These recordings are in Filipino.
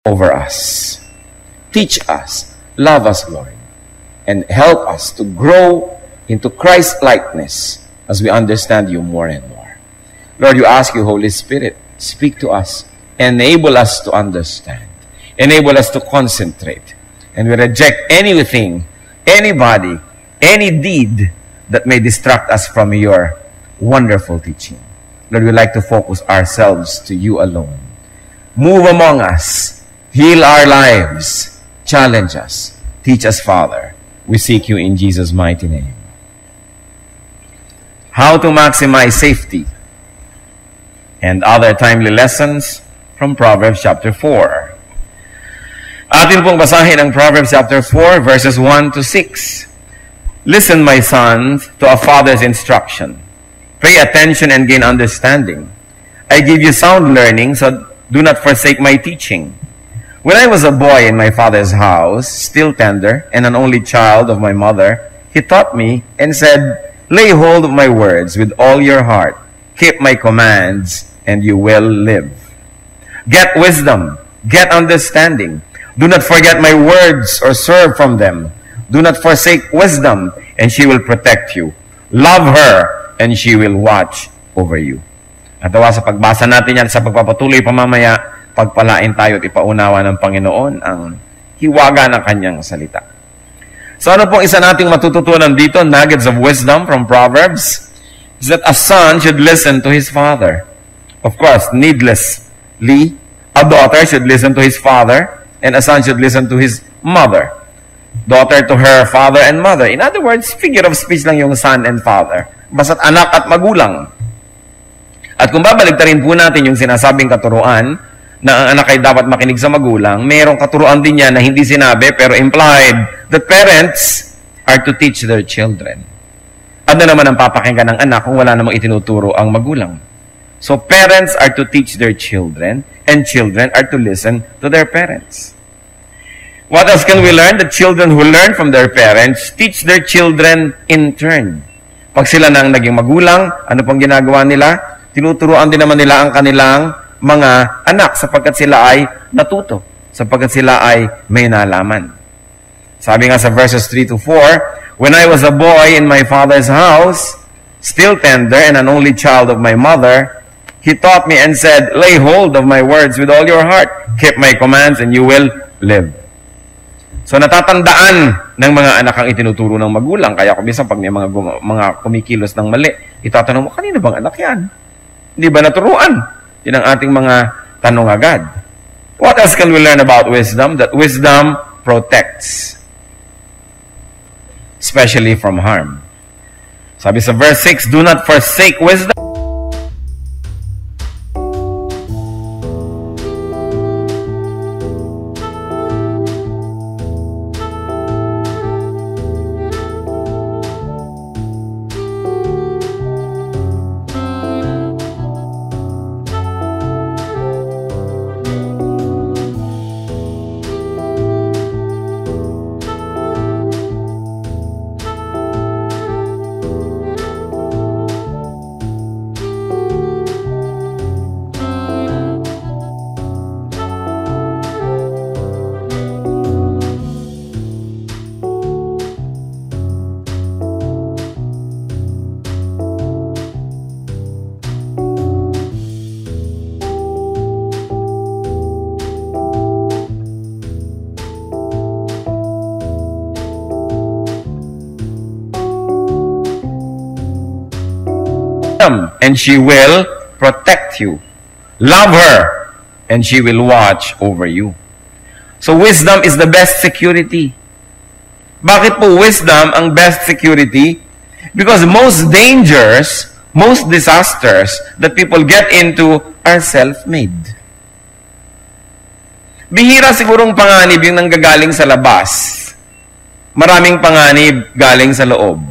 over us. Teach us, love us, Lord, and help us to grow into Christ-likeness as we understand you more and more. Lord, you ask you, Holy Spirit, speak to us, enable us to understand, enable us to concentrate, and we reject anything, anybody, any deed that may distract us from your wonderful teaching. Lord, we like to focus ourselves to you alone. Move among us, heal our lives, challenge us, teach us, Father. We seek you in Jesus' mighty name. How to maximize safety and other timely lessons from Proverbs chapter 4. Atin pong basahin ang Proverbs chapter 4, verses 1 to 6. Listen, my sons, to a father's instruction. Pay attention and gain understanding. I give you sound learning, so do not forsake my teaching. When I was a boy in my father's house, still tender, and an only child of my mother, he taught me and said, lay hold of my words with all your heart. Keep my commands, and you will live. Get wisdom. Get understanding. Do not forget my words or swerve from them. Do not forsake wisdom, and she will protect you. Love her, and she will watch over you. At sa pagbasa natin yan, sa pagpapatuloy pamamaya, pagpalain tayo at ipaunawa ng Panginoon ang hiwaga ng kanyang salita. So ano pong isa nating matututunan dito, nuggets of wisdom from Proverbs, is that a son should listen to his father. Of course, needlessly, a daughter should listen to his father, and a son should listen to his mother. Daughter to her father and mother. In other words, figure of speech lang yung son and father. Basta't anak at magulang. At kung babaligtarin po natin yung sinasabing katuruan, na ang anak ay dapat makinig sa magulang, mayroong katuruan din yan na hindi sinabi pero implied that parents are to teach their children. Ano naman ang papakinggan ng anak kung wala namang itinuturo ang magulang? So parents are to teach their children, and children are to listen to their parents. What else can we learn? The children who learn from their parents teach their children in turn. Pag sila nang naging magulang, ano pang ginagawa nila? Tinuturuan din naman nila ang kanilang mga anak sapagkat sila ay natuto, sapagkat sila ay may nalaman. Sabi nga sa verses 3 to 4, when I was a boy in my father's house, still tender and an only child of my mother, he taught me and said, lay hold of my words with all your heart. Keep my commands and you will live. So natatandaan ng mga anak ang itinuturo ng magulang. Kaya kung minsan pag may mga kumikilos ng mali, itatanong mo, kanino bang anak yan? Hindi ba naturuan? Yan ang ating mga tanong agad. What else can we learn about wisdom? That wisdom protects, especially from harm. Sabi sa verse 6, do not forsake wisdom. And she will protect you. Love her, and she will watch over you. So wisdom is the best security. Bakit po wisdom ang best security? Because most dangers, most disasters that people get into are self-made. Bihira sigurong panganib yung nanggagaling sa labas. Maraming panganib galing sa loob.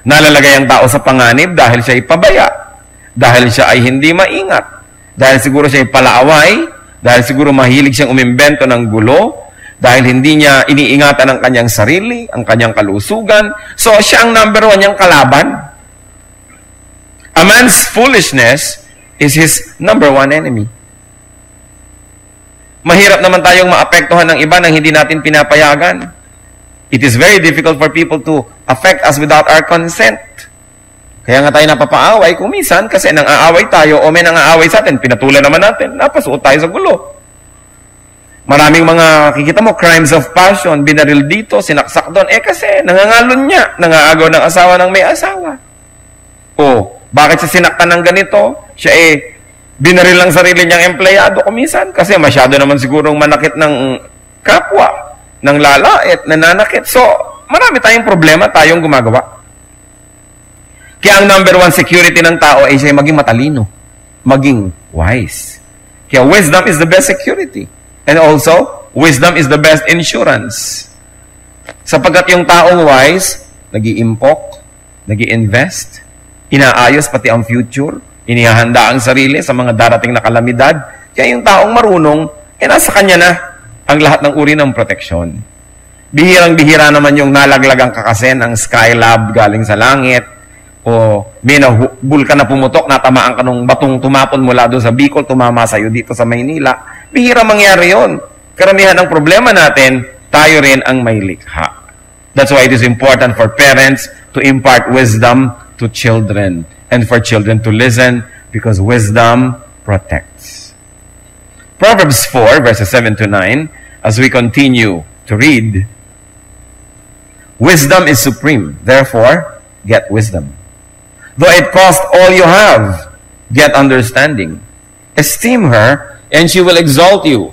Nalalagay ang tao sa panganib dahil siya ay pabaya, dahil siya ay hindi maingat, dahil siguro siya ay palaaway, dahil siguro mahilig siyang umimbento ng gulo, dahil hindi niya iniingatan ang kanyang sarili, ang kanyang kalusugan. So, siya ang number one niyang kalaban. A man's foolishness is his number one enemy. Mahirap naman tayong maapektuhan ng iba nang hindi natin pinapayagan. It is very difficult for people to affect us without our consent. Kaya nga tayo napapaaway kung minsan kasi nang aaway tayo o may nang aaway sa atin, pinatulan naman natin, napasuot tayo sa gulo. Maraming mga, kikita mo, crimes of passion, binaril dito, sinaksak doon. Kasi nangangalon niya, nangaagaw ng asawa ng may asawa. Bakit siya sinaktan ng ganito? Siya binaril lang sarili niyang empleyado kuminsan kasi masyado naman sigurong manakit ng kapwa, ng lalait, nananakit. So, marami tayong problema tayong gumagawa. Kaya ang number one security ng tao ay siya maging matalino, maging wise. Kaya wisdom is the best security. And also, wisdom is the best insurance. Sapagkat yung taong wise, nag-iimpok, nag-i-invest, inaayos pati ang future, inihahanda ang sarili sa mga darating na kalamidad. Kaya yung taong marunong, nasa kanya na ang lahat ng uri ng proteksyon. Bihirang-bihira naman yung nalaglagang kakasen ng Skylab galing sa langit, o may bulkan na pumutok, natamaan ka nung batong tumapon mula doon sa Bicol, tumama sa'yo dito sa Maynila. Bihira mangyari yun. Karamihan ng problema natin, tayo rin ang may likha. That's why it is important for parents to impart wisdom to children and for children to listen because wisdom protects. Proverbs 4, verses 7 to 9, as we continue to read, wisdom is supreme, therefore, get wisdom. Though it cost all you have, get understanding. Esteem her, and she will exalt you.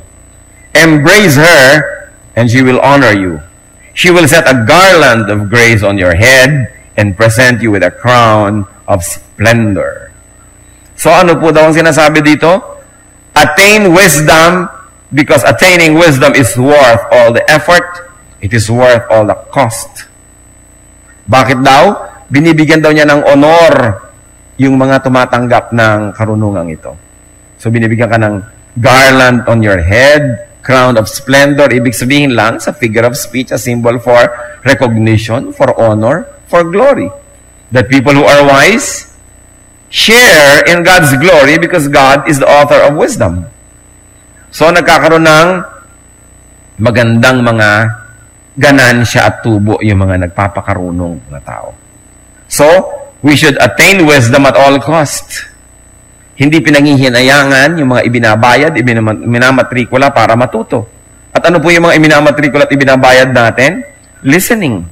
Embrace her, and she will honor you. She will set a garland of grace on your head and present you with a crown of splendor. So ano po daw ang sinasabi dito? Attain wisdom, because attaining wisdom is worth all the effort. It is worth all the cost. Bakit daw? Binibigyan daw niya ng honor yung mga tumatanggap ng karunungang ito. So binibigyan ka ng garland on your head, crown of splendor. Ibig sabihin lang sa figure of speech, a symbol for recognition, for honor, for glory. That people who are wise share in God's glory because God is the author of wisdom. So nagkakaroon ng magandang mga ganansya at tubo yung mga nagpapakarunong na tao. So, we should attain wisdom at all cost. Hindi pinanghihinayangan yung mga ibinabayad, minamatrikula para matuto. At ano po yung mga iminamatrikula at ibinabayad natin? Listening.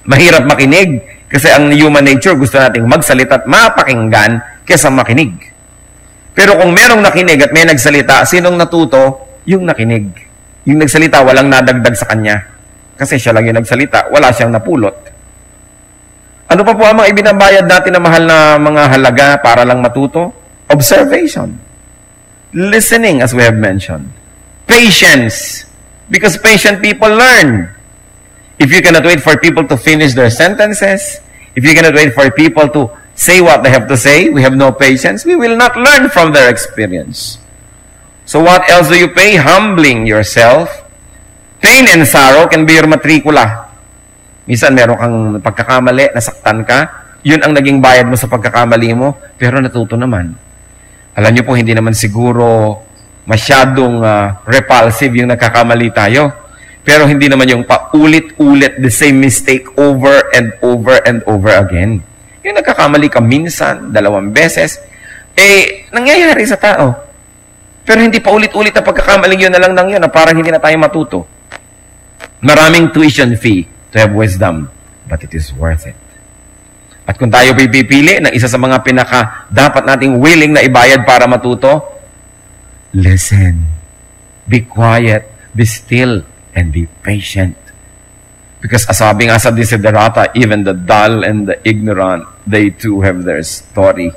Mahirap makinig kasi ang human nature gusto nating magsalita at mapakinggan kaysa makinig. Pero kung merong nakinig at may nagsalita, sinong natuto? Yung nakinig. Yung nagsalita, walang nadagdag sa kanya. Kasi siya lang yung nagsalita, wala siyang napulot. Ano pa po ang mga ibinabayad natin na mahal na mga halaga para lang matuto? Observation. Listening, as we have mentioned. Patience. Because patient people learn. If you cannot wait for people to finish their sentences, if you cannot wait for people to say what they have to say, we have no patience, we will not learn from their experience. So what else do you pay? Humbling yourself. Pain and sorrow can be your matrikula. Minsan meron kang pagkakamali, nasaktan ka, yun ang naging bayad mo sa pagkakamali mo, pero natuto naman. Alam niyo po, hindi naman siguro masyadong repulsive yung nagkakamali tayo. Pero hindi naman yung paulit-ulit the same mistake over and over and over again. Yung nagkakamali ka minsan, 2 beses, nangyayari sa tao. Pero hindi paulit-ulit na pagkakamaling yun na lang yun na parang hindi na tayo matuto. Maraming tuition fee to have wisdom, but it is worth it. At kung tayo pipili ng isa sa mga dapat nating willing na ibayad para matuto, listen, be quiet, be still, and be patient. Because sabi nga sa Desiderata, even the dull and the ignorant, they too have their story.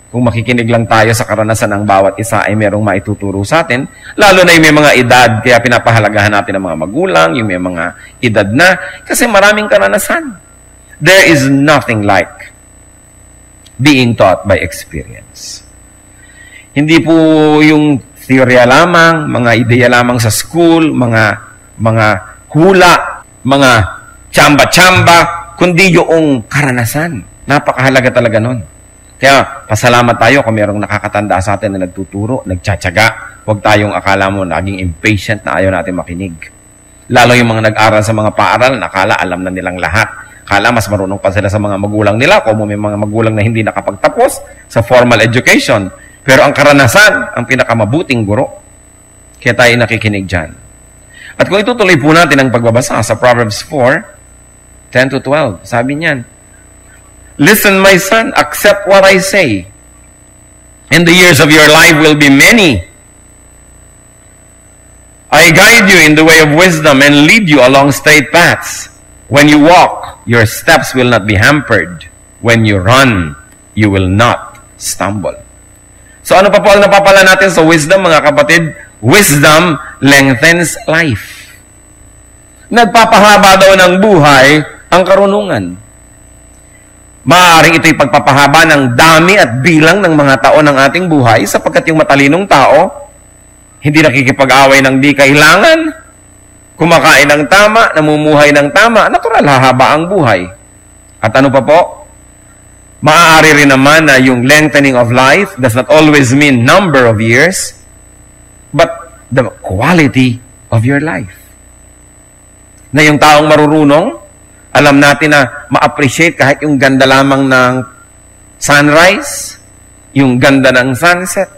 Kung makikinig lang tayo sa karanasan ng bawat isa ay merong maituturo sa atin, lalo na yung may mga edad, kaya pinapahalagahan natin ang mga magulang, yung may mga edad na, kasi maraming karanasan. There is nothing like being taught by experience. Hindi po yung teorya lamang, mga ideya lamang sa school, mga hula, mga tsamba-tsamba, kundi yung karanasan. Napakahalaga talaga nun. Kaya, pasalamat tayo kung mayroong nakakatanda sa atin na nagtuturo, nagtsatsaga. Huwag tayong akala mo naging impatient na ayaw natin makinig. Lalo yung mga nag-aral sa mga paaralan, akala alam na nilang lahat. Akala mas marunong pa sila sa mga magulang nila, kung may mga magulang na hindi nakapagtapos sa formal education. Pero ang karanasan, ang pinakamabuting guro. Kaya tayo nakikinig dyan. At kung itutuloy po natin ang pagbabasa sa Proverbs 4, 10 to 12, sabi niyan, "Listen, my son, accept what I say, and the years of your life will be many. I guide you in the way of wisdom and lead you along straight paths. When you walk, your steps will not be hampered. When you run, you will not stumble." So ano pa po ang napapala natin sa wisdom, mga kapatid? Wisdom lengthens life. Nagpapahaba daw ng buhay ang karunungan. Maaaring ito'y pagpapahaba ng dami at bilang ng mga taon ng ating buhay sapagkat yung matalinong tao, hindi nakikipag-away ng di kailangan, kumakain ng tama, namumuhay ng tama, natural, hahaba ang buhay. At ano pa po? Maaari rin naman na yung lengthening of life does not always mean number of years, but the quality of your life. Na yung taong marurunong, alam natin na ma-appreciate kahit yung ganda lamang ng sunrise, yung ganda ng sunset.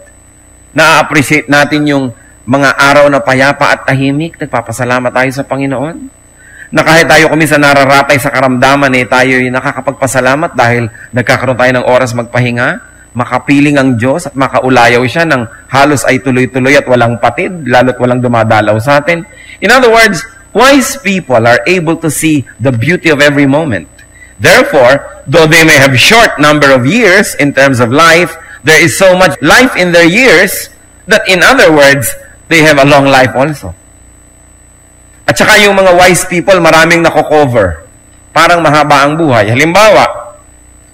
Na-appreciate natin yung mga araw na payapa at tahimik. Nagpapasalamat tayo sa Panginoon. Na kahit tayo kuminsan nararatay sa karamdaman, tayo nakakapagpasalamat dahil nagkakaroon tayo ng oras magpahinga. Makapiling ang Diyos at makaulayaw siya ng halos ay tuloy-tuloy at walang patid, lalo't walang dumadalaw sa atin. In other words, wise people are able to see the beauty of every moment. Therefore, though they may have short number of years in terms of life, there is so much life in their years that, in other words, they have a long life also. At saka yung mga wise people, maraming nako-cover. Parang mahaba ang buhay. Halimbawa,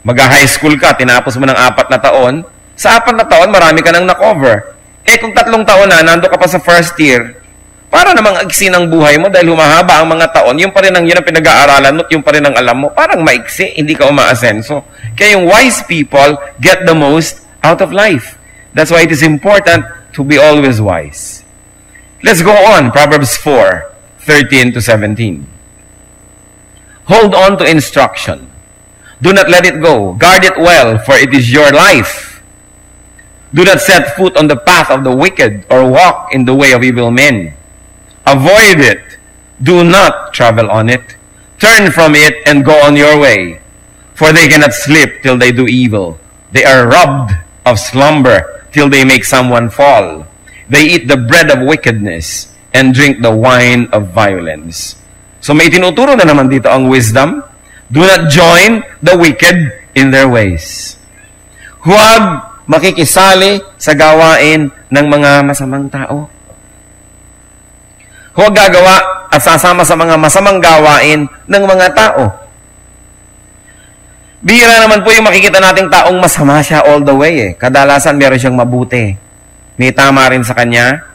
mag-high school ka, tinapos mo ng 4 na taon, sa 4 na taon, marami ka nang na-cover. Kung 3 taon na, nando ka pa sa first year, para namang agsin ang buhay mo dahil humahaba ang mga taon, yun pa rin ang pinag-aaralan mo, yun pa rin ang alam mo, parang maiksi, hindi ka umaasenso. Kaya yung wise people get the most out of life. That's why it is important to be always wise. Let's go on, Proverbs 4, 13 to 17. Hold on to instruction. Do not let it go. Guard it well, for it is your life. Do not set foot on the path of the wicked or walk in the way of evil men. Avoid it. Do not travel on it. Turn from it and go on your way. For they cannot sleep till they do evil. They are robbed of slumber till they make someone fall. They eat the bread of wickedness and drink the wine of violence. So may tinuturo na naman dito ang wisdom. Do not join the wicked in their ways. Huwag makikisali sa gawain ng mga masamang tao. Huwag gagawa at sasama sa mga masamang gawain ng mga tao. Bihira naman po yung makikita nating taong masama siya all the way. Kadalasan meron siyang mabuti. May tama rin sa kanya.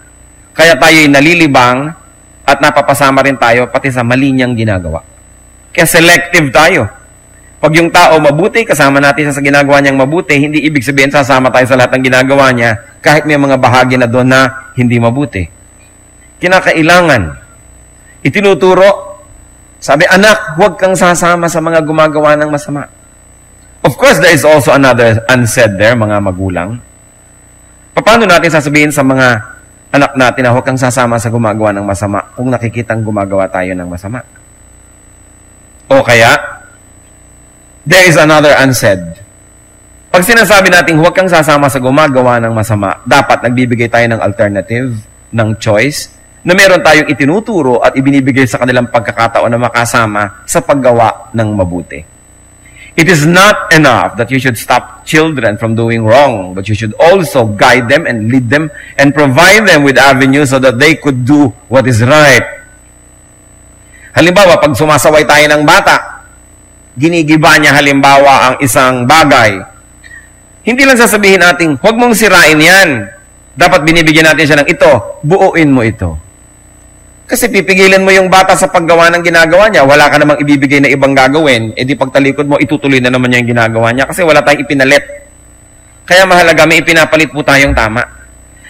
Kaya tayo'y nalilibang at napapasama rin tayo pati sa mali niyang ginagawa. Kaya selective tayo. Pag yung tao mabuti, kasama natin siya sa ginagawa niyang mabuti, hindi ibig sabihin sasama tayo sa lahat ng ginagawa niya kahit may mga bahagi na doon na hindi mabuti. Kinakailangan. Itinuturo, sabi, anak, huwag kang sasama sa mga gumagawa ng masama. Of course, there is also another unsaid there, mga magulang. Paano natin sasabihin sa mga anak natin na huwag kang sasama sa gumagawa ng masama kung nakikitang gumagawa tayo ng masama? O kaya, there is another unsaid. Pag sinasabi natin huwag kang sasama sa gumagawa ng masama, dapat nagbibigay tayo ng alternative, ng choice, na meron tayong itinuturo at ibinibigay sa kanilang pagkakataon na makasama sa paggawa ng mabuti. It is not enough that you should stop children from doing wrong, but you should also guide them and lead them and provide them with avenues so that they could do what is right. Halimbawa, pag sumasaway tayo ng bata, ginigiba niya halimbawa ang isang bagay, hindi lang sasabihin natin, huwag mong sirain yan. Dapat binibigyan natin siya ng ito, buuin mo ito. Kasi pipigilin mo yung bata sa paggawa ng ginagawa niya, wala ka namang ibibigay na ibang gagawin, di pagtalikod mo, itutuloy na naman niya yung ginagawa niya kasi wala tayong ipinalit Kaya mahalaga, may ipinapalit po tayong tama.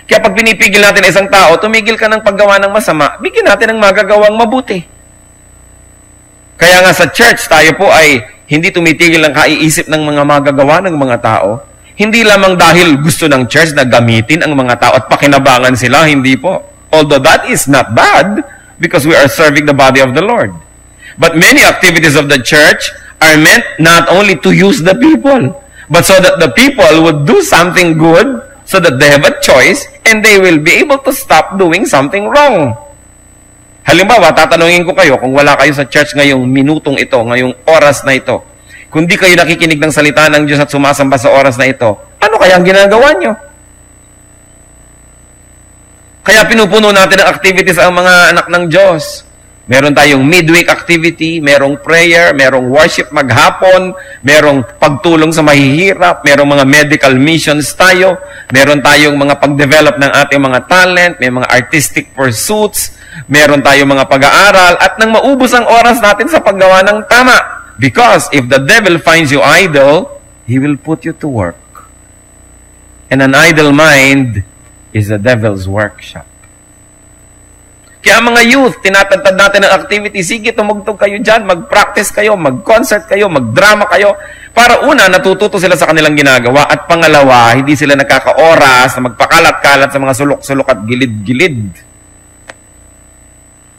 Kaya pag pinipigil natin isang tao, tumigil ka ng paggawa ng masama, bigyan natin ng magagawang mabuti. Kaya nga sa church, tayo po ay hindi tumitigil ng kaiisip ng mga magagawa ng mga tao. Hindi lamang dahil gusto ng church na gamitin ang mga tao at pakinabangan sila, hindi po. Although that is not bad, because we are serving the body of the Lord. But many activities of the church are meant not only to use the people, but so that the people would do something good, so that they have a choice, and they will be able to stop doing something wrong. Halimbawa, tatanungin ko kayo, kung wala kayo sa church ngayong minutong ito, ngayong oras na ito, kung di kayo nakikinig ng salita ng Diyos at sumasamba sa oras na ito, ano kaya ang ginagawa nyo? Kaya pinupuno natin ng activities ang mga anak ng Diyos. Meron tayong midweek activity, merong prayer, merong worship maghapon, merong pagtulong sa mahihirap, merong mga medical missions tayo, meron tayong mga pag-develop ng ating mga talent, may mga artistic pursuits, meron tayong mga pag-aaral, at nang maubos ang oras natin sa paggawa ng tama. Because if the devil finds you idle, he will put you to work. And an idle mind is the devil's workshop. Kaya mga youth, tinatantad natin ng activity, sige, tumugtog kayo dyan, mag-practice kayo, mag-concert kayo, mag-drama kayo, para una, natututo sila sa kanilang ginagawa, at pangalawa, hindi sila nakaka-oras na magpakalat-kalat sa mga sulok-sulok at gilid-gilid.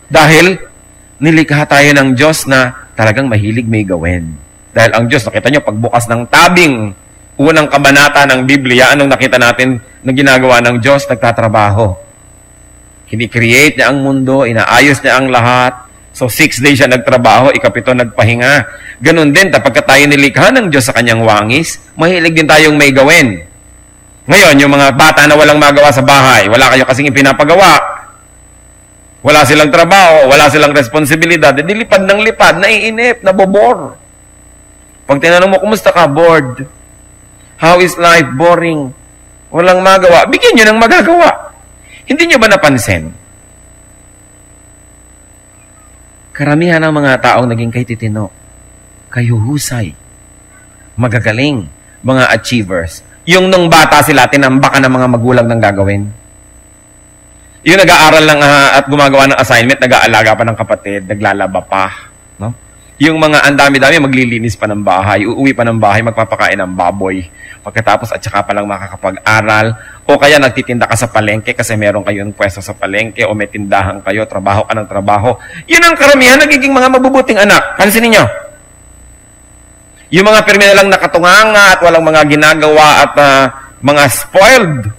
Dahil, nilikha tayo ng Diyos na talagang mahilig may gawin. Dahil ang Diyos, nakita nyo, pagbukas ng tabing, unang kabanata ng Biblia, anong nakita natin na ginagawa ng Diyos? Nagtatrabaho. Kini-create niya ang mundo, inaayos niya ang lahat. So, 6 days siya nagtrabaho, 7 nagpahinga. Ganon din, kapag tayo nilikha ng Diyos sa kanyang wangis, mahilig din tayong may gawin. Ngayon, yung mga bata na walang magawa sa bahay, wala kayo kasing ipinapagawa. Wala silang trabaho, wala silang responsibilidad, dilipad ng lipad, naiinip, nabobor. Pag tinanong mo, kumusta ka? Bored. How is life? Boring. Walang magawa. Bigyan nyo ng magagawa. Hindi nyo ba napansin? Karamihan ng mga taong naging kay titino, kayuhusay, magagaling, mga achievers. Yung nung bata sila, tinambakan ng mga magulang ng gagawin. Yung nag-aaral lang at gumagawa ng assignment, nag-aalaga pa ng kapatid, naglalaba pa. No? Yung mga andami-dami, maglilinis pa ng bahay, uuwi pa ng bahay, magpapakain ng baboy. Pagkatapos at saka pa lang makakapag-aral, o kaya nagtitinda ka sa palengke kasi meron kayong pwesto sa palengke, o may tindahan kayo, trabaho ka ng trabaho. Yun ang karamihan, nagiging mga mabubuting anak. Pansinin nyo. Yung mga pirmi na lang nakatunganga at walang mga ginagawa at mga spoiled.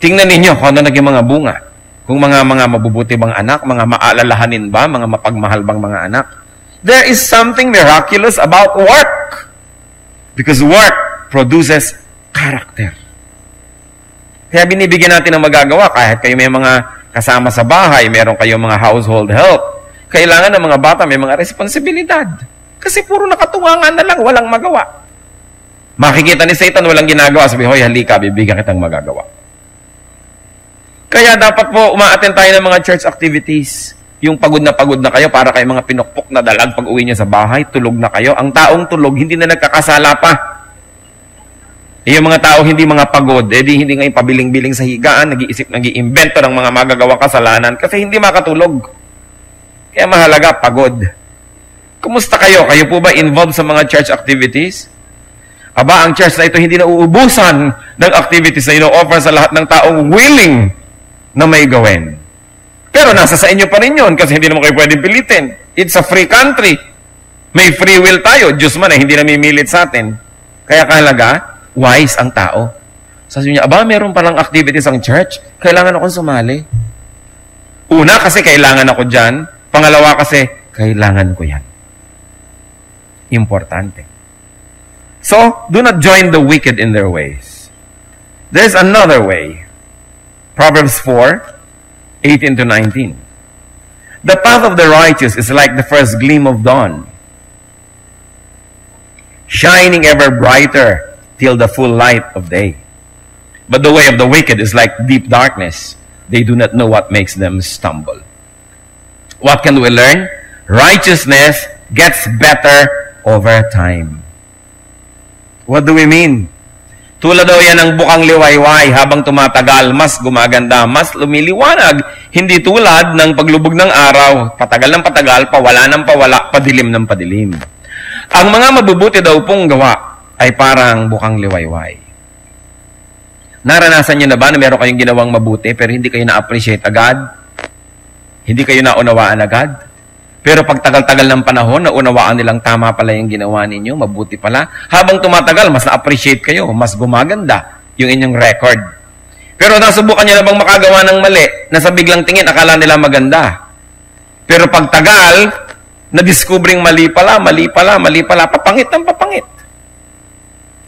Tingnan ninyo kung ano naging mga bunga. Kung mga mabubuti bang anak, mga maalalahanin ba, mga mapagmahal bang mga anak. There is something miraculous about work. Because work produces character. Kaya binibigyan natin ng magagawa kahit kayo may mga kasama sa bahay, meron kayong mga household help. Kailangan ng mga bata may mga responsibilidad. Kasi puro nakatungangan na lang, walang magawa. Makikita ni Satan walang ginagawa, sabi, hoy, halika, bibigyan kitang magagawa. Kaya dapat po umaattend tayo ng mga church activities. Yung pagod na kayo para kayo mga pinukpok na dalag pag uwi niyo sa bahay, tulog na kayo. Ang taong tulog, hindi na nagkakasala pa. Yung mga tao hindi mga pagod, hindi ngayon pabiling-biling sa higaan, nag-iisip, nag-iimbento ng mga magagawang kasalanan kasi hindi makatulog. Kaya mahalaga, pagod. Kumusta kayo? Kayo po ba involved sa mga church activities? Aba, ang church na ito hindi na uubusan ng activities na ino-offer sa lahat ng taong willing na may gawin. Pero nasa sa inyo pa rin yun kasi hindi naman kayo pwedeng pilitin. It's a free country. May free will tayo. Diyos man hindi namimilit sa atin. Kaya kahalaga, wise ang tao. Sabi niya, aba, meron palang activities ang church. Kailangan akong sumali. Una, kasi kailangan ako dyan. Pangalawa, kasi kailangan ko yan. Importante. So, do not join the wicked in their ways. There's another way. Proverbs 4:18-19. The path of the righteous is like the first gleam of dawn, shining ever brighter till the full light of day. But the way of the wicked is like deep darkness. They do not know what makes them stumble. What can we learn? Righteousness gets better over time. What do we mean? Tulad daw yan ng bukang liwayway, habang tumatagal, mas gumaganda, mas lumiliwanag. Hindi tulad ng paglubog ng araw, patagal ng patagal, pawala ng pawala, padilim ng padilim. Ang mga mabubuti daw pong gawa ay parang bukang liwayway. Naranasan niyo na ba na meron kayong ginawang mabuti pero hindi kayo na-appreciate agad? Hindi kayo naunawaan agad? Pero pag tagal-tagal ng panahon, naunawaan nilang tama pala yung ginawa ninyo, mabuti pala. Habang tumatagal, mas na-appreciate kayo, mas gumaganda yung inyong record. Pero nasubukan nyo na bang makagawa ng mali na sa biglang tingin, akala nila maganda. Pero pag tagal, na-discovering mali pala, papangit ng papangit.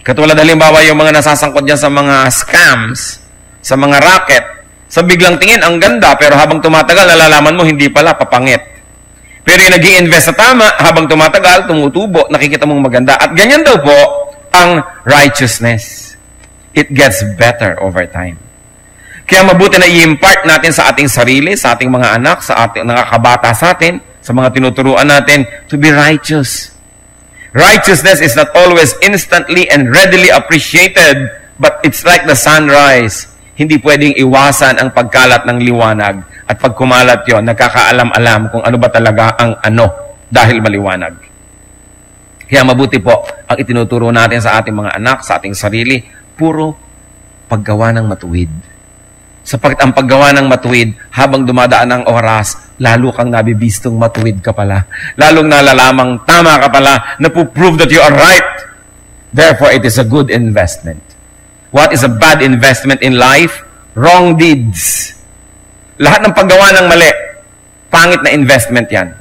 Katulad halimbawa yung mga nasasangkot dyan sa mga scams, sa mga racket. Sa biglang tingin, ang ganda, pero habang tumatagal, nalalaman mo, hindi pala, papangit. Pero yung nag-i-invest sa tama, habang tumatagal, tumutubo, nakikita mong maganda. At ganyan daw po ang righteousness. It gets better over time. Kaya mabuti na i-impart natin sa ating sarili, sa ating mga anak, sa ating nakakabata sa atin, sa mga tinuturuan natin, to be righteous. Righteousness is not always instantly and readily appreciated, but it's like the sunrise. Hindi pwedeng iwasan ang pagkalat ng liwanag. At pag kumalat yon, nagkakaalam-alam kung ano ba talaga ang ano dahil maliwanag. Kaya mabuti po ang itinuturo natin sa ating mga anak, sa ating sarili, puro paggawa ng matuwid. Sapagkat ang paggawa ng matuwid, habang dumadaan ang oras, lalo kang nabibistong matuwid ka pala. Lalong nalalamang tama ka pala, napuprove that you are right. Therefore, it is a good investment. What is a bad investment in life? Wrong deeds. Lahat ng paggawa ng mali, pangit na investment yan.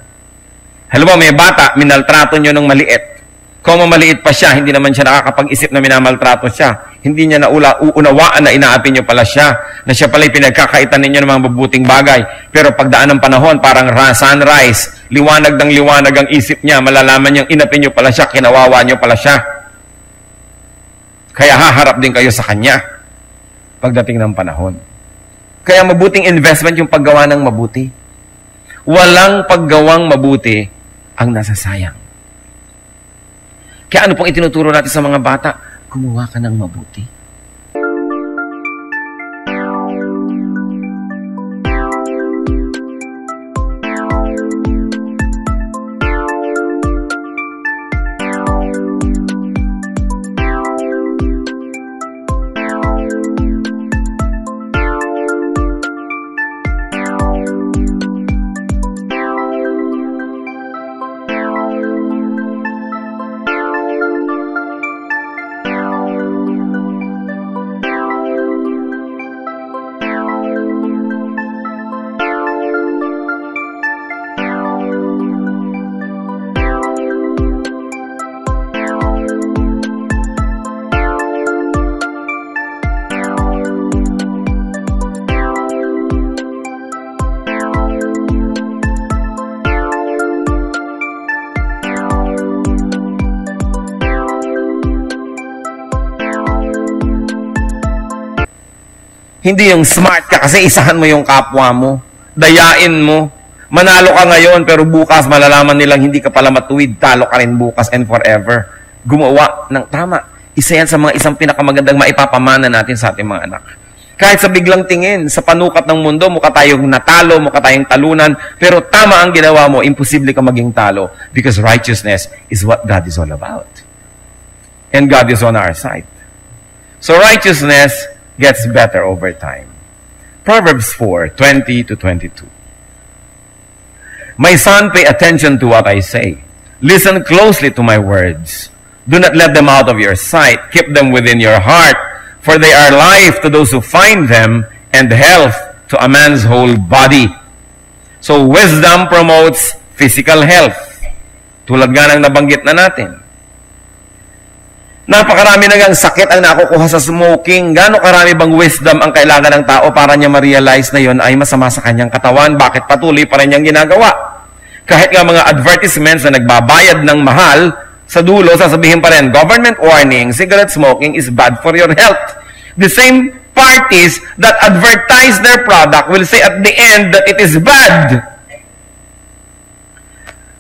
Halimbawa, may bata, minaltrato nyo ng maliit. Kung maliit pa siya, hindi naman siya nakakapag-isip na minamaltrato siya. Hindi niya uunawaan na inaapi nyo pala siya, na siya pala pinagkakaitan ninyo ng mga mabuting bagay. Pero pagdaan ng panahon, parang sunrise, liwanag ng liwanag ang isip niya, malalaman niyang inapi nyo pala siya, kinawawa nyo pala siya. Kaya haharap din kayo sa kanya pagdating ng panahon. Kaya mabuting investment yung paggawa ng mabuti. Walang paggawang mabuti ang nasasayang. Kaya ano pong itinuturo natin sa mga bata? Gumawa ka ng mabuti. Hindi yung smart ka kasi isahan mo yung kapwa mo. Dayain mo. Manalo ka ngayon pero bukas malalaman nilang hindi ka pala matuwid. Talo ka rin bukas and forever. Gumawa ng tama. Isa yan sa mga isang pinakamagandang maipapamana natin sa ating mga anak. Kahit sa biglang tingin, sa panukat ng mundo, mukha tayong natalo, mukha tayong talunan, pero tama ang ginawa mo, imposible ka maging talo because righteousness is what God is all about. And God is on our side. So righteousness gets better over time. Proverbs 4:20-22. My son, pay attention to what I say. Listen closely to my words. Do not let them out of your sight. Keep them within your heart, for they are life to those who find them and health to a man's whole body. So wisdom promotes physical health. Tulad nga ng nabanggit na natin. Napakarami na ngang sakit ang nakukuha sa smoking. Gano'ng karami bang wisdom ang kailangan ng tao para niya ma-realize na yon ay masama sa kanyang katawan? Bakit patuloy pa rin niyang ginagawa? Kahit nga mga advertisements na nagbabayad ng mahal, sa dulo, sasabihin pa rin, government warning, cigarette smoking is bad for your health. The same parties that advertise their product will say at the end that it is bad.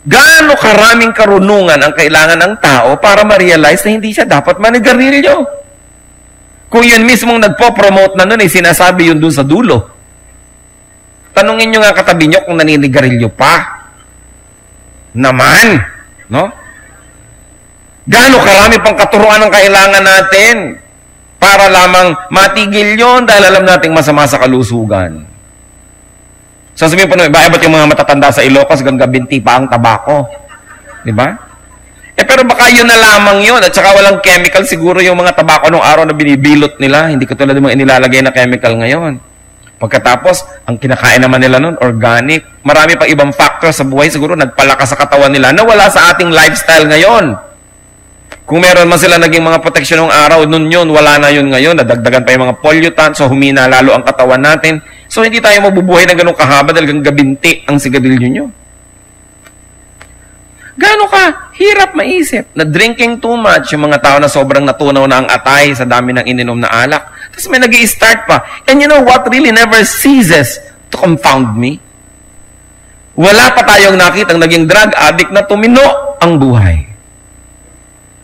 Gaano karaming karunungan ang kailangan ng tao para ma-realize na hindi siya dapat manigarilyo? Kung yun mismong nagpo-promote na nun, sinasabi yun dun sa dulo. Tanungin nyo nga katabi nyo kung naninigarilyo pa. Naman. No? Gaano karami pang katuruan ang kailangan natin para lamang matigil yun dahil alam nating masama sa kalusugan. Sasabihin po naman, ba't yung mga matatanda sa Ilocos gagabinti pa ang tabako? Diba? Pero baka yun na lamang yun. At saka walang chemical siguro yung mga tabako nung araw na binibilot nila. Hindi katulad ng mga inilalagay na chemical ngayon. Pagkatapos, ang kinakain naman nila nun, organic. Marami pang ibang factor sa buhay siguro nagpalakas sa katawan nila na wala sa ating lifestyle ngayon. Kung meron man sila naging mga proteksyon ng araw, nun yun, wala na yun ngayon. Nadagdagan pa yung mga pollutants, so humina lalo ang katawan natin. So hindi tayo mabubuhay ng ganung kahaba dahil gabinti ang sigarilyo nyo. Gaano ka hirap maisip na drinking too much, yung mga tao na sobrang natunaw na ang atay sa dami ng ininom na alak. Tapos may nag-i-start pa. And you know what really never ceases to confound me? Wala pa tayong nakitang naging drug addict na tumino ang buhay.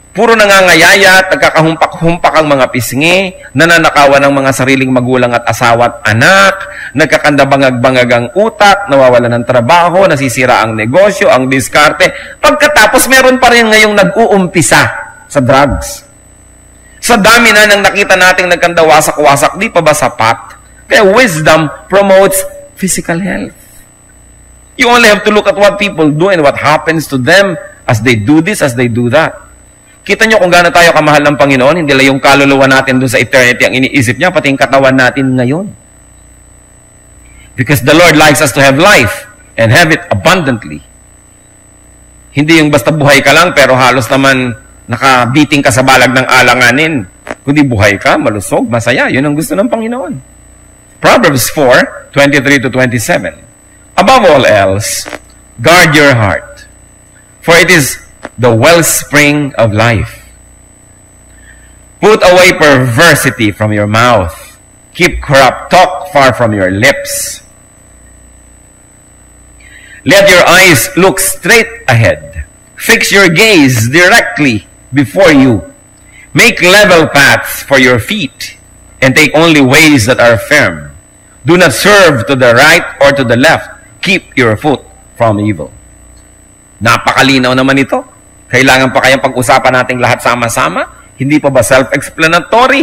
Puro nangangayaya, nagkakahumpak-humpak ang mga pisngi, nananakawan ng mga sariling magulang at asawa at anak, nagkakandabangag-bangag ang utak, nawawala ng trabaho, nasisira ang negosyo, ang diskarte. Pagkatapos, meron pa rin ngayong nag-uumpisa sa drugs. Sa dami na nang nakita nating nagkandawasak-wasak, di pa ba sapat? Kaya wisdom promotes physical health. You only have to look at what people do and what happens to them as they do this, as they do that. Kita nyo kung gaano tayo kamahal ng Panginoon, hindi lang yung kaluluwa natin doon sa eternity ang iniisip niya, pati yung katawan natin ngayon. Because the Lord likes us to have life and have it abundantly. Hindi yung basta buhay ka lang, pero halos naman nakabiting ka sa balag ng alanganin. Kundi buhay ka, malusog, masaya. Yun ang gusto ng Panginoon. Proverbs 4:23-27. Above all else, guard your heart, for it is the wellspring of life. Put away perversity from your mouth. Keep corrupt talk far from your lips. Let your eyes look straight ahead. Fix your gaze directly before you. Make level paths for your feet, and take only ways that are firm. Do not swerve to the right or to the left. Keep your foot from evil. Napakalinaw naman ito. Kailangan pa kayang pag-usapan nating lahat sama-sama? Hindi pa ba self-explanatory?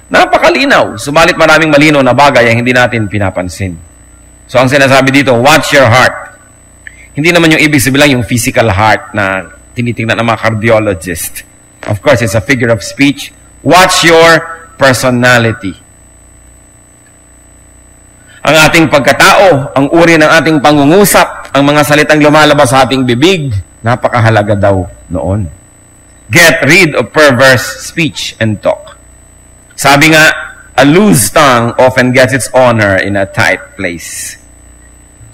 Napakalinaw. Subalit maraming malinaw na bagay ang hindi natin pinapansin. So ang sinasabi dito, watch your heart. Hindi naman yung ibig sabihin yung physical heart na tinitingnan ng mga cardiologist. Of course, it's a figure of speech. Watch your personality. Ang ating pagkatao, ang uri ng ating pangungusap, ang mga salitang lumalabas sa ating bibig, napakahalaga daw noon. Get rid of perverse speech and talk. Sabi nga, a loose tongue often gets its honor in a tight place.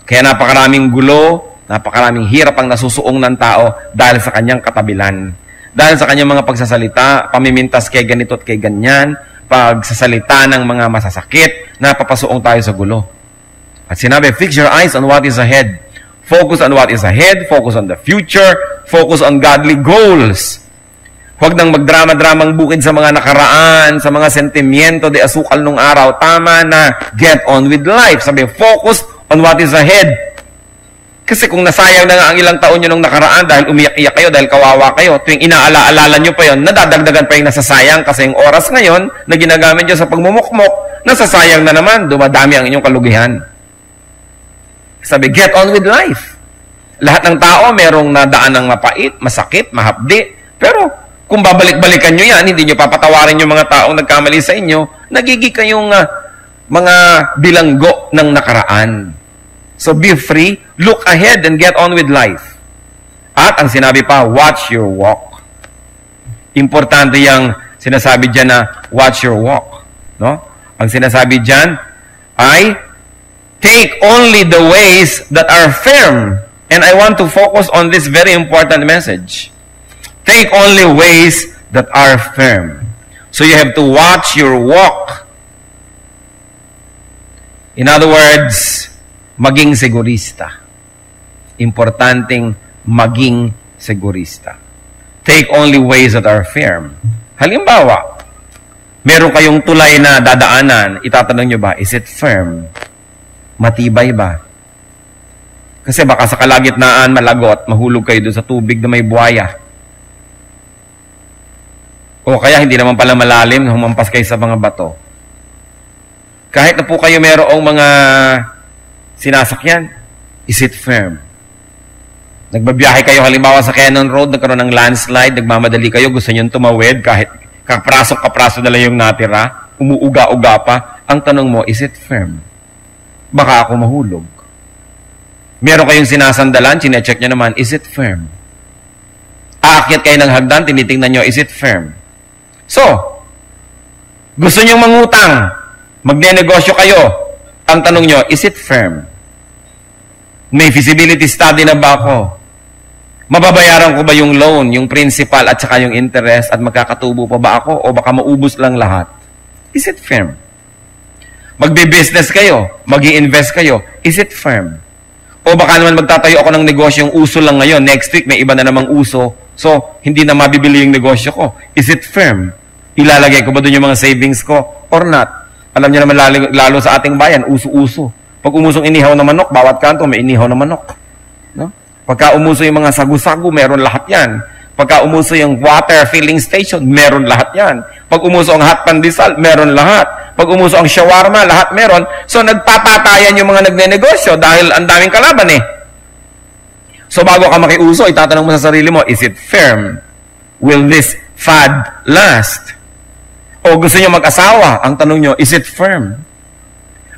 Kaya napakaraming gulo, napakaraming hirap ang nasusuong ng tao dahil sa kanyang katabilan. Dahil sa kanyang mga pagsasalita, pamimintas kay ganito at kay ganyan, pagsasalita ng mga masasakit, napapasuong tayo sa gulo. At sinabi, fix your eyes on what is ahead. Focus on what is ahead, focus on the future, focus on godly goals. Huwag nang magdrama-dramang bukid sa mga nakaraan, sa mga sentimiento de asukal nung araw. Tama na, get on with life. Sabi, focus on what is ahead. Kasi kung nasayang na nga ang ilang taon nyo nung nakaraan dahil umiyak-iyak kayo, dahil kawawa kayo, tuwing inaala-alala nyo pa yon, nadadagdagan pa yung nasasayang kasi yung oras ngayon na ginagamit nyo sa pagmumukmok, nasasayang na naman, dumadami ang inyong kalugihan. Sabi, get on with life. Lahat ng tao merong nadaan ng mapait, masakit, mahapdi. Pero kung babalik-balikan nyo yan, hindi nyo papatawarin yung mga taong nagkamali sa inyo, nagiging kayong mga bilanggo ng nakaraan. So be free, look ahead and get on with life. At ang sinabi pa, watch your walk. Importante yung sinasabi dyan na watch your walk. No? Ang sinasabi dyan ay take only the ways that are firm. And I want to focus on this very important message. Take only ways that are firm. So you have to watch your walk. In other words, maging segurista. Importanteng maging segurista. Take only ways that are firm. Halimbawa, Meron kayong tulay na dadaanan, itatanong nyo ba, is it firm? Matibay ba? Kasi baka sa kalagitnaan, malagot, mahulog kayo doon sa tubig na may buhaya. O kaya hindi naman pala malalim, humampas kayo sa mga bato. Kahit na po kayo merong mga sinasakyan, is it firm? Nagbabiyahe kayo halimbawa sa Cannon Road, nagkaroon ng landslide, nagmamadali kayo, gusto nyo tumawid, kahit kapraso na lang yung natira, umuuga-uga pa. Ang tanong mo, is it firm? Baka ako mahulog. Meron kayong sinasandalan, chinecheck nyo naman, is it firm? Aakyat kayo ng hagdan, tinitingnan nyo, is it firm? So, gusto nyo mangutang, magne-negosyo kayo, ang tanong nyo, is it firm? May feasibility study na ba ako? Mababayaran ko ba yung loan, yung principal at saka yung interest at magkakatubo pa ba ako o baka maubos lang lahat? Is it firm? Magbe-business kayo, mag-i-invest kayo, is it firm? O baka naman magtatayo ako ng negosyo, yung uso lang ngayon, next week may iba na namang uso, so hindi na mabibili yung negosyo ko. Is it firm? Ilalagay ko ba doon yung mga savings ko or not? Alam niyo naman lalo sa ating bayan, uso-uso. Pag umusong inihaw na manok, bawat kanto may inihaw na manok. No? Pagka umuso yung mga sagu-sagu, meron lahat yan. Pagka umuso yung water filling station, meron lahat yan. Pag umuso ang hot pandesal, meron lahat. Pag umuso ang shawarma, lahat meron. So, nagpapatayan yung mga nagne-negosyo dahil ang daming kalaban eh. So, bago ka makiuso, itatanong mo sa sarili mo, is it firm? Will this fad last? O gusto nyo mag-asawa? Ang tanong nyo, is it firm?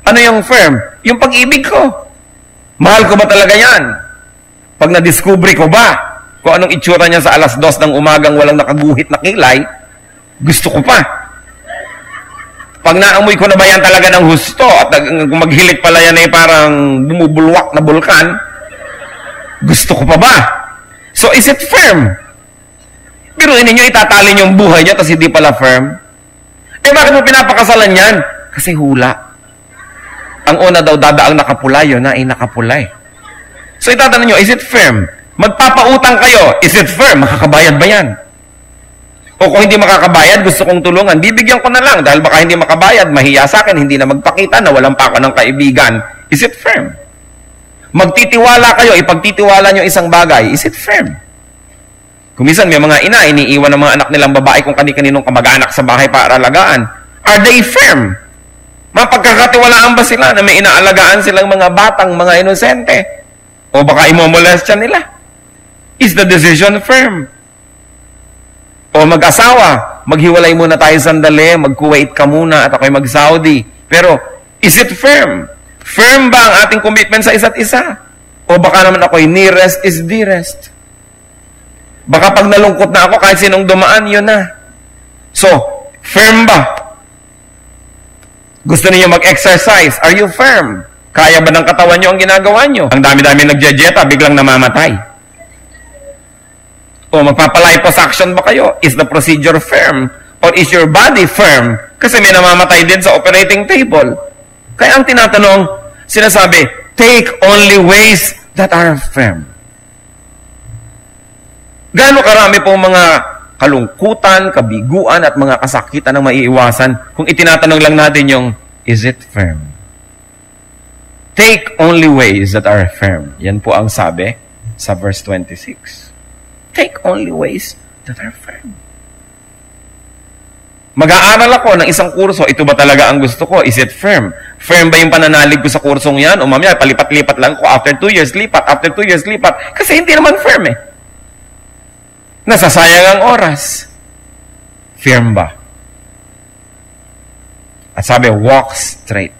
Ano yung firm? Yung pag-ibig ko. Mahal ko ba talaga yan? Pag na-discovery ko ba kung anong itsura niya sa alas 2 ng umagang walang nakaguhit na kilay, gusto ko pa. Pag naamoy ko na ba yan talaga ng husto at maghilik pala yan ay parang bumubulwak na bulkan, gusto ko pa ba? So, is it firm? Pero ninyo itatalin yung buhay niya tapos hindi pala firm? Eh, bakit mo pinapakasalan yan? Kasi hula. Ang una daw dadaang nakapula, yun na ay nakapula eh. So, itatanong nyo, is it firm? Magpapautang kayo, is it firm? Makakabayad ba yan? O kung hindi makakabayad, gusto kong tulungan, bibigyan ko na lang dahil baka hindi makabayad, mahiya sa akin, hindi na magpakita na walang pa ako ng kaibigan. Is it firm? Magtitiwala kayo, ipagtitiwala nyo isang bagay, is it firm? Kumisan may mga ina, iniiwan ng mga anak nilang babae kung kani-kaninong kamag-anak sa bahay para alagaan. Are they firm? Mapagkakatiwalaan ba sila na may inaalagaan silang mga batang, mga inosente? O baka imomolestya nila? Is the decision firm? O mag-asawa, maghiwalay muna tayo sandali, mag-Kuwait ka muna at ako'y mag-Saudi. Pero, is it firm? Firm ba ang ating commitment sa isa't isa? O baka naman ako'y nearest is dearest? Baka pag nalungkot na ako, kahit sinong dumaan, yun na. So, firm ba? Gusto niyo mag-exercise? Are you firm? Kaya ba ng katawan niyo ang ginagawa niyo? Ang dami-dami nagjejeta, biglang namamatay. O magpapaliposuction ba kayo? Is the procedure firm? Or is your body firm? Kasi may namamatay din sa operating table. Kaya ang tinatanong, sinasabi, take only ways that are firm. Gaano karami pong mga kalungkutan, kabiguan, at mga kasakitan ang maiiwasan kung itinatanong lang natin yung, is it firm? Take only ways that are firm. Yan po ang sabi sa verse 26. Take only ways that are firm. Mag-aaral ako ng isang kurso, ito ba talaga ang gusto ko? Is it firm? Firm ba yung pananalig ko sa kursong yan? O mamaya, palipat-lipat lang ko. After 2 years, lipat. After 2 years, lipat. Kasi hindi naman firm eh. Nasasayang ang oras. Firm ba? At sabi, walk straight.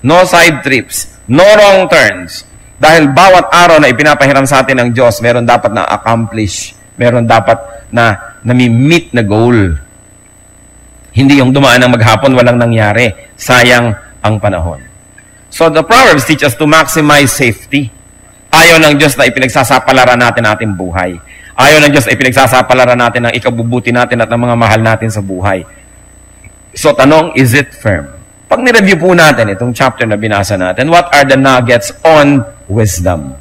No side trips. No wrong turns. Dahil bawat araw na ipinapahiram sa atin ng Diyos, meron dapat na accomplish. Meron dapat na nami-meet na goal. Hindi yung dumaan ng maghapon, walang nangyari. Sayang ang panahon. So the Proverbs teach us to maximize safety. Ayaw ng Diyos na ipinagsasapalaran natin ating buhay. Ayaw ng Diyos na ipinagsasapalaran natin ang ikabubuti natin at ang mga mahal natin sa buhay. So tanong, is it firm? Pag nireview po natin itong chapter na binasa natin, what are the nuggets on wisdom?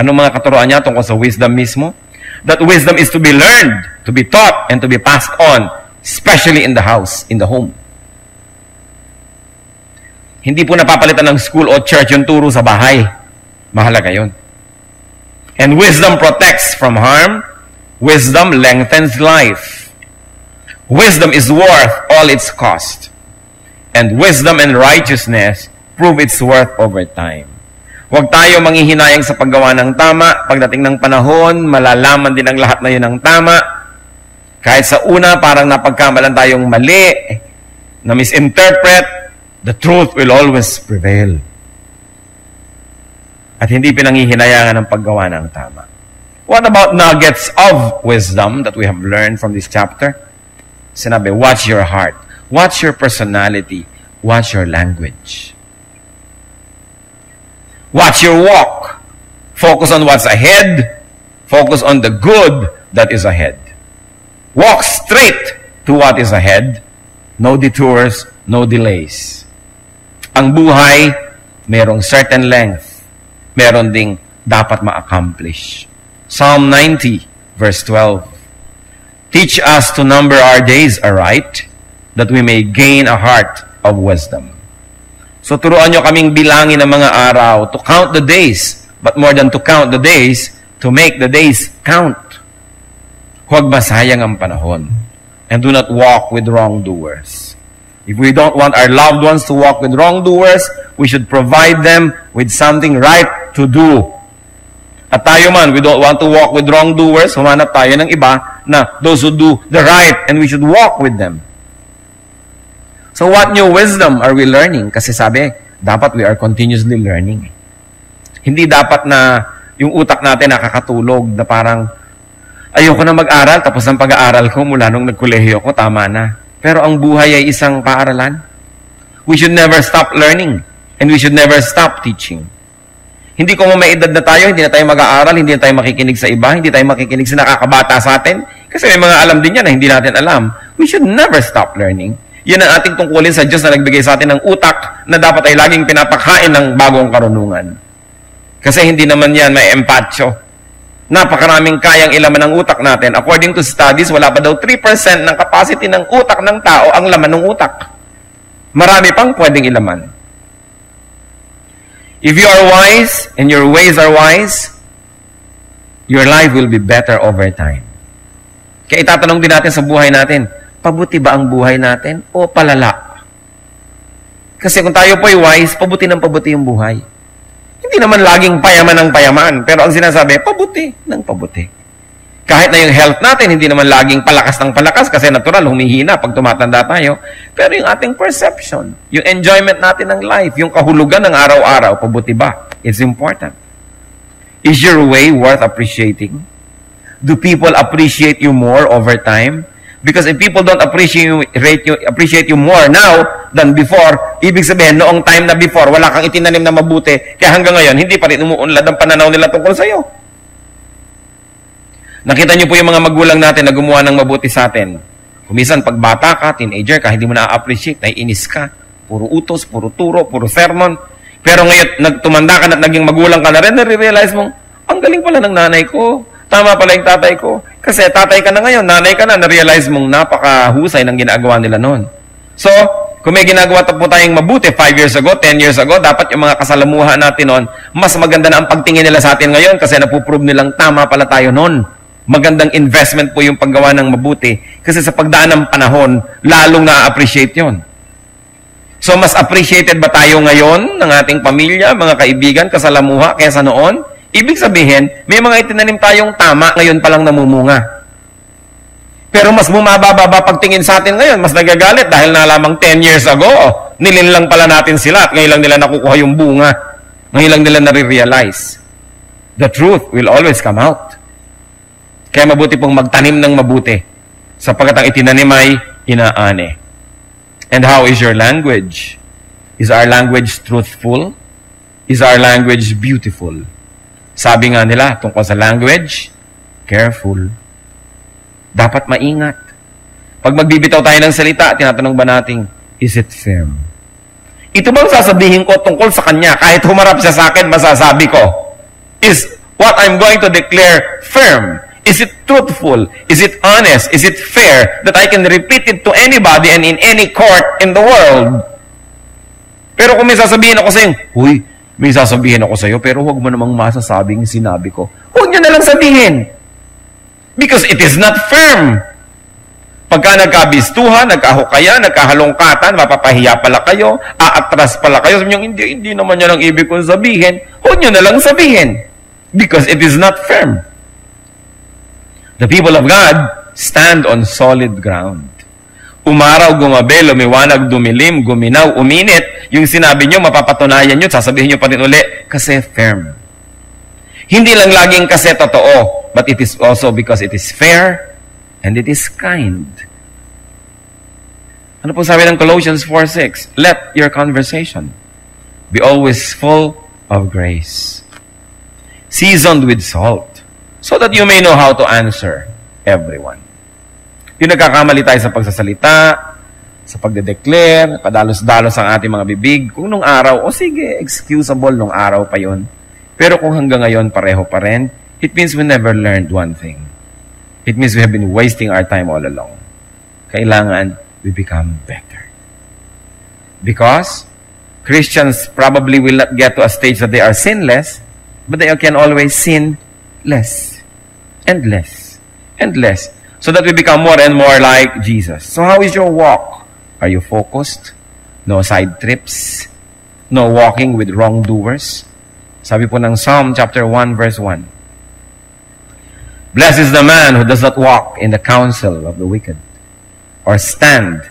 Anong mga katuroan niya tungkol sa wisdom mismo? That wisdom is to be learned, to be taught, and to be passed on. especially in the house, in the home. Hindi po napapalitan ng school o church yung turo sa bahay. Mahalaga yun. And wisdom protects from harm. Wisdom lengthens life. Wisdom is worth all its cost. And wisdom and righteousness prove its worth over time. Huwag tayo manghihinayang sa paggawa ng tama. Pagdating ng panahon, malalaman din ang lahat na yun ang tama. Kahit sa una, parang napagkamalan tayong mali, na misinterpret, the truth will always prevail. At hindi pinanghihinayangan ang paggawa ng tama. What about nuggets of wisdom that we have learned from this chapter? Sinabi, watch your heart. Watch your personality. Watch your language. Watch your walk. Focus on what's ahead. Focus on the good that is ahead. Walk straight to what is ahead. No detours, no delays. Ang buhay, merong certain length. Meron ding dapat ma-accomplish. Psalm 90, verse 12. Teach us to number our days aright, that we may gain a heart of wisdom. So turuan nyo kaming bilangin ang mga araw, to count the days, but more than to count the days, to make the days count. Huwag masayang ang panahon. And do not walk with wrongdoers. If we don't want our loved ones to walk with wrongdoers, we should provide them with something right to do. At tayo man, we don't want to walk with wrongdoers, humanap tayo ng iba na those who do the right, and we should walk with them. So what new wisdom are we learning? Kasi sabi, dapat we are continuously learning. Hindi dapat na yung utak natin nakakatulog na parang, ayoko na mag-aral, tapos ang pag-aaral ko mula nung nagkolehiyo ko, tama na. Pero ang buhay ay isang paaralan. We should never stop learning. And we should never stop teaching. Hindi kung may edad na tayo, hindi na tayo mag-aaral, hindi na tayo makikinig sa iba, hindi tayo makikinig sa nakakabata sa atin. Kasi may mga alam din yan na hindi natin alam. We should never stop learning. Yan ang ating tungkulin sa Diyos na nagbigay sa atin ng utak na dapat ay laging pinapakain ng bagong karunungan. Kasi hindi naman yan may empatsyo. Napakaraming kayang ilaman ng utak natin. According to studies, wala pa daw 3% ng capacity ng utak ng tao ang laman ng utak. Marami pang pwedeng ilaman. If you are wise and your ways are wise, your life will be better over time. Kaya itatanong din natin sa buhay natin, pabuti ba ang buhay natin o palala? Kasi kung tayo po ay wise, pabuti ng pabuti yung buhay. Hindi naman laging payaman ng payaman. Pero ang sinasabi, pabuti ng pabuti. Kahit na yung health natin, hindi naman laging palakas ng palakas kasi natural, humihina pag tumatanda tayo. Pero yung ating perception, yung enjoyment natin ng life, yung kahulugan ng araw-araw, pabuti ba? It's important. Is your way worth appreciating? Do people appreciate you more over time? Because if people don't appreciate you more now than before, ibig sabihin, noong time na before, wala kang itinanim na mabuti, kaya hanggang ngayon, hindi pa rin umuunlad ang pananaw nila tungkol sa'yo. Nakita niyo po yung mga magulang natin na gumawa ng mabuti sa atin. Kumisan, pag bata ka, teenager ka, hindi mo na-appreciate, naiinis ka. Puro utos, puro turo, puro sermon. Pero ngayon, nagtumanda ka na naging magulang ka na rin, nare-realize mo, ang galing pala ng nanay ko. Tama pala yung tatay ko. Kasi tatay ka na ngayon, nanay ka na, na-realize mong napakahusay ng ginagawa nila noon. So, kung may ginagawa po tayong mabuti 5 years ago, 10 years ago, dapat yung mga kasalamuha natin noon, mas maganda na ang pagtingin nila sa atin ngayon kasi napuprove nilang tama pala tayo noon. Magandang investment po yung paggawa ng mabuti kasi sa pagdaan ng panahon, lalong na-appreciate yon. So, mas appreciated ba tayo ngayon ng ating pamilya, mga kaibigan, kasalamuha, kaysa noon? Ibig sabihin, may mga itinanim tayong tama, ngayon palang namumunga. Pero mas bumababa pagtingin sa atin ngayon, mas nagagalit dahil na lamang 10 years ago, nilinlang pala natin sila at ngayon lang nila nakukuha yung bunga. Ngayon lang nila nare-realize. The truth will always come out. Kaya mabuti pong magtanim ng mabuti sapagkat ang itinanim ay inaani. And how is your language? Is our language truthful? Is our language beautiful? Sabi nga nila, tungkol sa language, careful. Dapat maingat. Pag magbibitaw tayo ng salita, tinatanong ba natin, is it firm? Ito bang sasabihin ko tungkol sa kanya, kahit humarap siya sa akin, masasabi ko, is what I'm going to declare firm? Is it truthful? Is it honest? Is it fair that I can repeat it to anybody and in any court in the world? Pero kung may sasabihin ako sa'yo, huy, may sasabihin ako sa'yo, pero huwag mo namang masasabing sinabi ko. Huwag nyo na lang sabihin. Because it is not firm. Pagka nagkabistuhan, nagkahukaya, nagkahalongkatan, mapapahiya pala kayo, aatras pala kayo, sabi nyo, hindi naman yan ang ibig kong sabihin, huwag nyo na lang sabihin. Because it is not firm. The people of God stand on solid ground. Umaraw, gumabi, lumiwanag, dumilim, guminaw, uminit, yung sinabi nyo, mapapatunayan nyo, sasabihin nyo pa rin uli, kasi firm. Hindi lang laging kasi totoo, but it is also because it is fair and it is kind. Ano po sabi ng Colossians 4:6? Let your conversation be always full of grace, seasoned with salt, so that you may know how to answer everyone. Yung nagkakamali tayo sa pagsasalita, sa pagde-declare, padalos-dalos ang ating mga bibig, kung nung araw, sige, excusable nung araw pa yun. Pero kung hanggang ngayon pareho pa rin, it means we never learned one thing. It means we have been wasting our time all along. Kailangan we become better. Because Christians probably will not get to a stage that they are sinless, but they can always sin less and less and less, so that we become more and more like Jesus. So how is your walk? Are you focused? No side trips? No walking with wrongdoers? Sabi po ng Psalm chapter 1 verse 1. Blessed is the man who does not walk in the counsel of the wicked, or stand